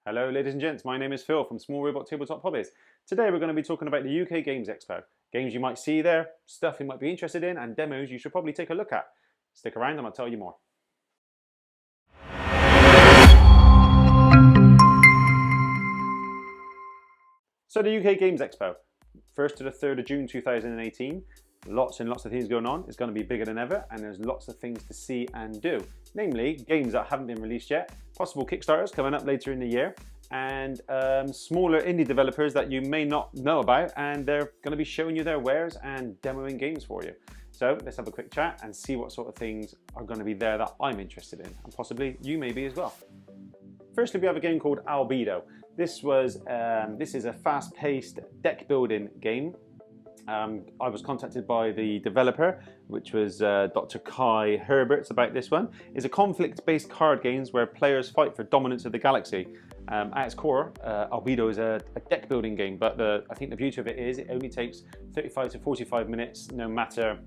Hello ladies and gents, my name is Phil from Small Robot Tabletop Hobbies. Today we're going to be talking about the UK Games Expo. Games you might see there, stuff you might be interested in, and demos you should probably take a look at. Stick around and I'll tell you more. So the UK Games Expo, 1st to the 3rd of June 2018. Lots and lots of things going on. It's going to be bigger than ever, and there's lots of things to see and do. Namely, games that haven't been released yet, possible Kickstarters coming up later in the year, and smaller indie developers that you may not know about, and they're going to be showing you their wares and demoing games for you. So let's have a quick chat and see what sort of things are going to be there that I'm interested in, and possibly you may be as well. Firstly, we have a game called Albedo. This is a fast-paced deck building game. I was contacted by the developer, which was Dr. Kai Herberts, about this one. It's a conflict-based card games where players fight for dominance of the galaxy. At its core, Albedo is a deck building game, but I think the beauty of it is it only takes 35 to 45 minutes, no matter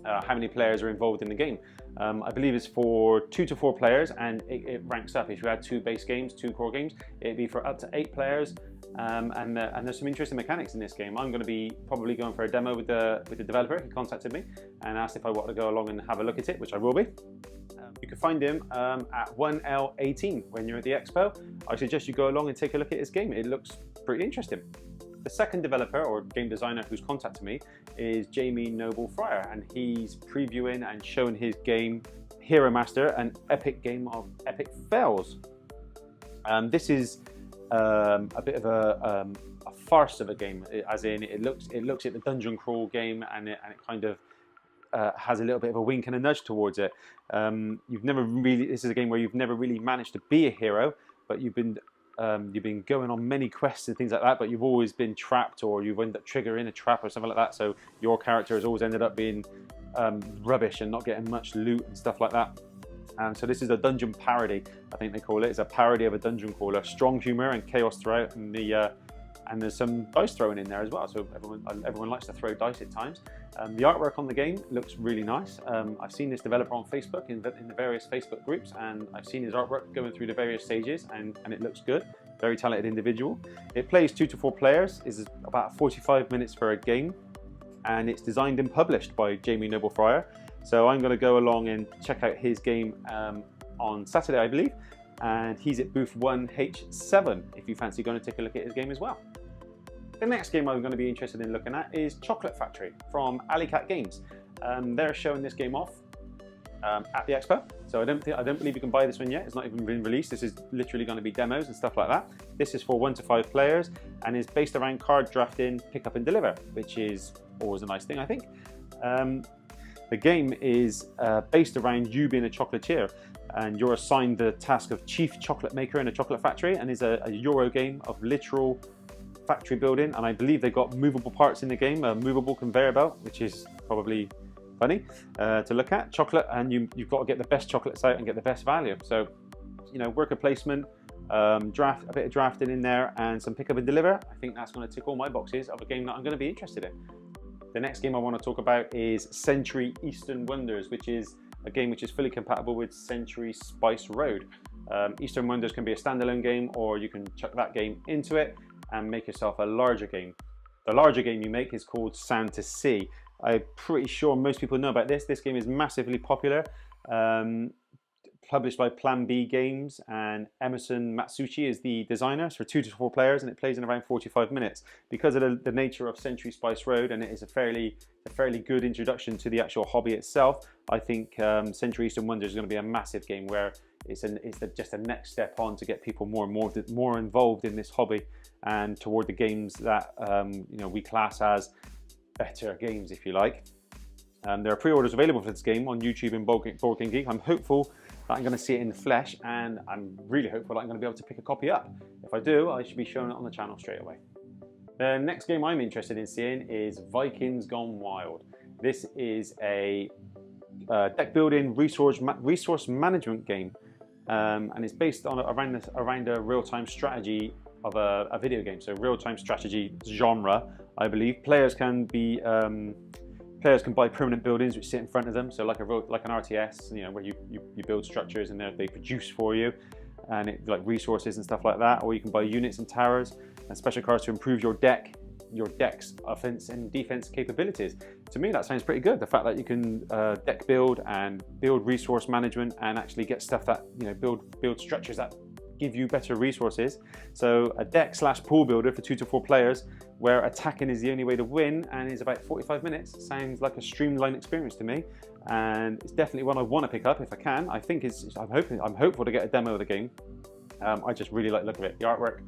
how many players are involved in the game. I believe it's for 2 to 4 players, and it ranks up. If you add 2 base games, 2 core games, it'd be for up to 8 players. And there's some interesting mechanics in this game. I'm going to be probably going for a demo with the developer. He contacted me and asked if I want to go along and have a look at it, which I will be. You can find him at 1L18 when you're at the expo. I suggest you go along and take a look at his game. It looks pretty interesting. The second developer or game designer who's contacted me is Jamie Noble Fryer, and he's previewing and showing his game Hero Master, an epic game of epic fails. This is a bit of a farce of a game, as in it looks at the dungeon crawl game, and it kind of has a little bit of a wink and a nudge towards it. This is a game where you've never really managed to be a hero, but you've been going on many quests and things like that, but you've always been trapped, or you've ended up triggering a trap or something like that, so your character has always ended up being rubbish and not getting much loot and stuff like that. So this is a dungeon parody, I think they call it. It's a parody of a dungeon crawler. Strong humour and chaos throughout, and there's some dice thrown in there as well, so everyone likes to throw dice at times. The artwork on the game looks really nice. I've seen this developer on Facebook in the various Facebook groups, and I've seen his artwork going through the various stages, and it looks good. Very talented individual. It plays 2 to 4 players, is about 45 minutes for a game, and it's designed and published by Jamie Noble Fryer. So I'm going to go along and check out his game on Saturday, I believe, and he's at booth 1H7 if you fancy going to take a look at his game as well. The next game I'm going to be interested in looking at is Chocolate Factory from Alley Cat Games. They're showing this game off at the expo, so I don't believe you can buy this one yet. It's not even been released. This is literally going to be demos and stuff like that. This is for 1 to 5 players and is based around card drafting, pick up and deliver, which is always a nice thing, I think. The game is based around you being a chocolatier, and you're assigned the task of chief chocolate maker in a chocolate factory, and is a Euro game of literal factory building. And I believe they've got movable parts in the game, a movable conveyor belt, which is probably funny to look at. Chocolate, and you've got to get the best chocolates out and get the best value. So, you know, worker placement, a bit of drafting in there, and some pick up and deliver. I think that's going to tick all my boxes of a game that I'm going to be interested in. The next game I want to talk about is Century Eastern Wonders, which is a game which is fully compatible with Century Spice Road. Eastern Wonders can be a standalone game, or you can chuck that game into it and make yourself a larger game. The larger game you make is called Sound to Sea. I'm pretty sure most people know about this. This game is massively popular. Published by Plan B Games, and Emerson Matsuchi is the designer. It's for 2 to 4 players, and it plays in around 45 minutes. Because of the nature of Century Spice Road, and it is a fairly good introduction to the actual hobby itself, I think Century Eastern Wonders is going to be a massive game where it's just a next step on to get people more involved in this hobby and toward the games that you know, we class as better games, if you like. There are pre-orders available for this game on YouTube and Board Game Geek. I'm hopeful that I'm going to see it in the flesh, and I'm really hopeful that I'm going to be able to pick a copy up. If I do, I should be showing it on the channel straight away. The next game I'm interested in seeing is Vikings Gone Wild. This is a deck building resource management game, and it's based on around a real-time strategy of a video game. So real-time strategy genre, I believe. Players can buy permanent buildings which sit in front of them, so like an RTS, you know, where you build structures and they produce for you. and it like resources and stuff like that, or you can buy units and towers and special cards to improve your deck's offense and defense capabilities. To me, that sounds pretty good. The fact that you can deck build and build resource management and actually get stuff that, you know, build structures that give you better resources. So a deck / pool builder for 2 to 4 players where attacking is the only way to win and is about 45 minutes. Sounds like a streamlined experience to me, and it's definitely one I want to pick up if I can. I think I'm hopeful to get a demo of the game. I just really like the look of it, the artwork,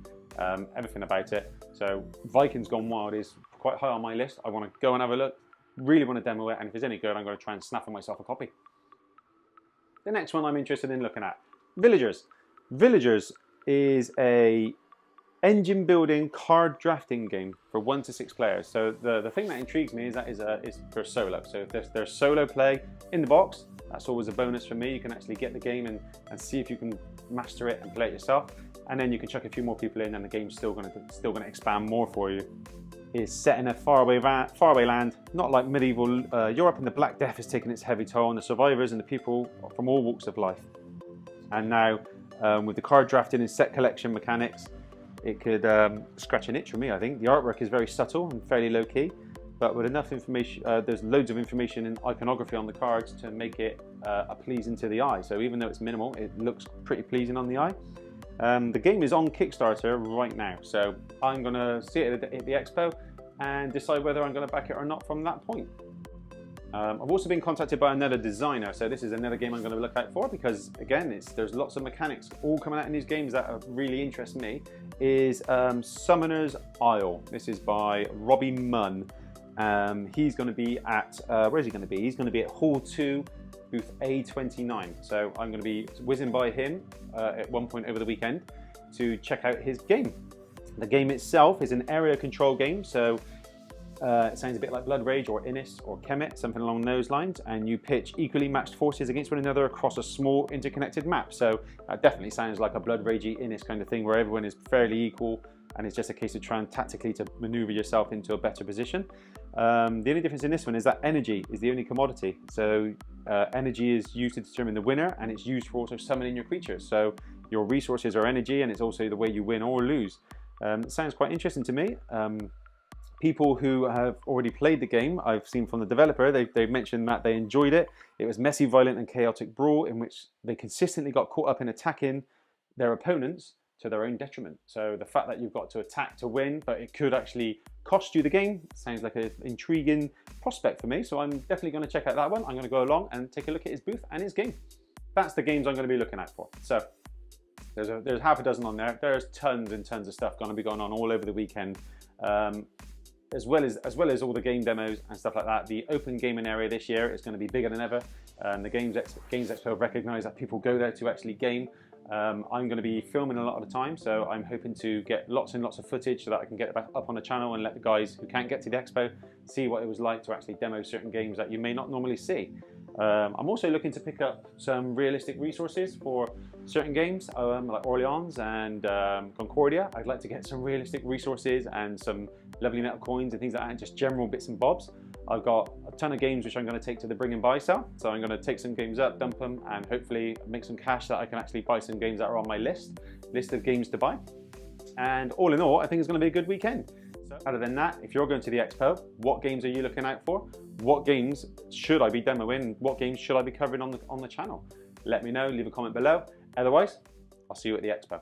everything about it. So Vikings Gone Wild is quite high on my list. I want to go and have a look, really want to demo it, and if it's any good, I'm going to try and snap on myself a copy. The next one I'm interested in looking at, Villagers. Villagers is a engine building card drafting game for 1 to 6 players. So the thing that intrigues me is that is for solo. So if there's solo play in the box, that's always a bonus for me. You can actually get the game and see if you can master it and play it yourself. And then you can chuck a few more people in and the game's still gonna expand more for you. It's set in a faraway land, not like medieval Europe, and the Black Death has taken its heavy toll on the survivors and the people from all walks of life. And now, with the card drafting and set collection mechanics, it could scratch an itch for me, I think. The artwork is very subtle and fairly low-key, but with enough information, there's loads of information and iconography on the cards to make it pleasing to the eye. So even though it's minimal, it looks pretty pleasing on the eye. The game is on Kickstarter right now, so I'm going to see it at the expo and decide whether I'm going to back it or not from that point. I've also been contacted by another designer, so this is another game I'm going to look out for because, again, there's lots of mechanics all coming out in these games that really interest me. Is Summoner's Isle. This is by Robbie Munn. He's going to be at, where is he going to be? He's going to be at Hall 2, booth A29. So I'm going to be whizzing by him at one point over the weekend to check out his game. The game itself is an area control game, so it sounds a bit like Blood Rage or Innis or Kemet, something along those lines, and you pitch equally matched forces against one another across a small interconnected map. So that definitely sounds like a Blood Ragey Innis kind of thing where everyone is fairly equal and it's just a case of trying tactically to maneuver yourself into a better position. The only difference in this one is that energy is the only commodity. So energy is used to determine the winner, and it's used for also summoning your creatures. So your resources are energy, and it's also the way you win or lose. It sounds quite interesting to me. People who have already played the game, I've seen from the developer, they've mentioned that they enjoyed it. It was messy, violent and chaotic brawl in which they consistently got caught up in attacking their opponents to their own detriment. So the fact that you've got to attack to win, but it could actually cost you the game, sounds like an intriguing prospect for me. So I'm definitely going to check out that one. I'm going to go along and take a look at his booth and his game. That's the games I'm going to be looking out for. So there's half a dozen on there. There's tons and tons of stuff going to be going on all over the weekend. As well as all the game demos and stuff like that. The open gaming area this year is going to be bigger than ever. The Games Expo recognise that people go there to actually game. I'm going to be filming a lot of the time, so I'm hoping to get lots and lots of footage so that I can get it back up on the channel and let the guys who can't get to the expo see what it was like to actually demo certain games that you may not normally see. I'm also looking to pick up some realistic resources for certain games like Orleans and Concordia. I'd like to get some realistic resources and some lovely metal coins and things like that, just general bits and bobs. I've got a ton of games which I'm going to take to the bring and buy sale. So I'm going to take some games up, dump them, and hopefully make some cash that I can actually buy some games that are on my list of games to buy. And all in all, I think it's going to be a good weekend. So other than that, if you're going to the expo, what games are you looking out for? What games should I be demoing? What games should I be covering on the channel? Let me know, leave a comment below. Otherwise, I'll see you at the expo.